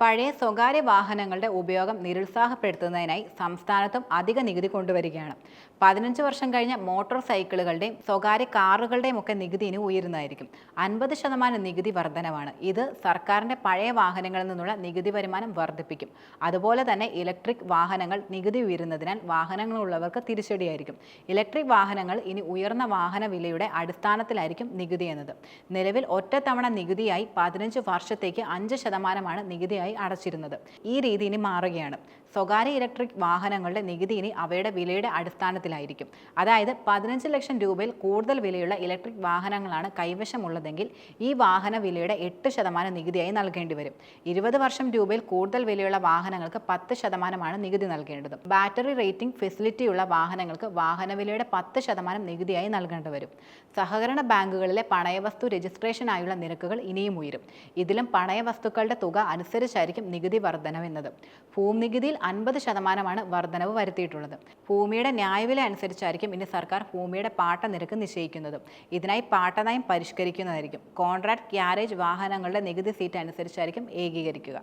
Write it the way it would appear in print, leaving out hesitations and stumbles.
പഴയ സ്വകാര്യ വാഹനങ്ങളുടെ ഉപയോഗം നിരുത്സാഹപ്പെടുത്തുന്നതിനായി സംസ്ഥാനത്തും അധിക നികുതി കൊണ്ടുവരികയാണ്. 15 വർഷം കഴിഞ്ഞ മോട്ടോർ സൈക്കിളുകളുടെയും സ്വകാര്യ കാറുകളുടെയും ഒക്കെ നികുതി ഇനി ഉയരുന്നതായിരിക്കും. 50% നികുതി വർധനവാണ്. ഇത് സർക്കാരിന്റെ പഴയ വാഹനങ്ങളിൽ നിന്നുള്ള നികുതി വരുമാനം വർദ്ധിപ്പിക്കും. അതുപോലെ തന്നെ ഇലക്ട്രിക് വാഹനങ്ങൾ നികുതി ഉയരുന്നതിനാൽ വാഹനങ്ങളുള്ളവർക്ക് തിരിച്ചടിയായിരിക്കും. ഇലക്ട്രിക് വാഹനങ്ങൾ ഇനി ഉയർന്ന വാഹന വിലയുടെ അടിസ്ഥാനത്തിലായിരിക്കും നികുതി എന്നത്. നിലവിൽ ഒറ്റത്തവണ നികുതിയായി 15 വർഷത്തേക്ക് 5% നികുതിയായി അടച്ചിരുന്നത്. ഈ രീതി ഇനി മാറുകയാണ്. സ്വകാര്യ ഇലക്ട്രിക് വാഹനങ്ങളുടെ നികുതി ഇനി അവയുടെ വിലയുടെ അടിസ്ഥാനത്തിലായിരിക്കും. അതായത് 15 ലക്ഷം രൂപയിൽ കൂടുതൽ വിലയുള്ള ഇലക്ട്രിക് വാഹനങ്ങളാണ് കൈവശമുള്ളതെങ്കിൽ ഈ വാഹന വിലയുടെ 8% നികുതിയായി നൽകേണ്ടി വരും. 20 വർഷം രൂപയിൽ കൂടുതൽ വിലയുള്ള വാഹനങ്ങൾക്ക് 10% നികുതി നൽകേണ്ടത്. ബാറ്ററി റേറ്റിംഗ് ഫെസിലിറ്റിയുള്ള വാഹനങ്ങൾക്ക് വാഹന വിലയുടെ 10% നികുതിയായി നൽകേണ്ടി വരും. സഹകരണ ബാങ്കുകളിലെ പണയവസ്തു രജിസ്ട്രേഷനായുള്ള നിരക്കുകൾ ഇനിയും ഉയരും. ഇതിലും പണയവസ്തുക്കളുടെ തുക അനുസരിച്ചായിരിക്കും നികുതി വർധനവെന്നത്. ഭൂനികുതിയിൽ 50% വർധനവ് വരുത്തിയിട്ടുള്ളത്. ഭൂമിയുടെ ന്യായവില അനുസരിച്ചായിരിക്കും ഇനി സർക്കാർ ഭൂമിയുടെ പാട്ട നിരക്ക് നിശ്ചയിക്കുന്നത്. ഇതിനായി പാട്ടനയം പരിഷ്കരിക്കുന്നതായിരിക്കും. കോൺട്രാക്ട് ക്യാരേജ് വാഹനങ്ങളുടെ നികുതി സീറ്റ് അനുസരിച്ചായിരിക്കും ഏകീകരിക്കുക.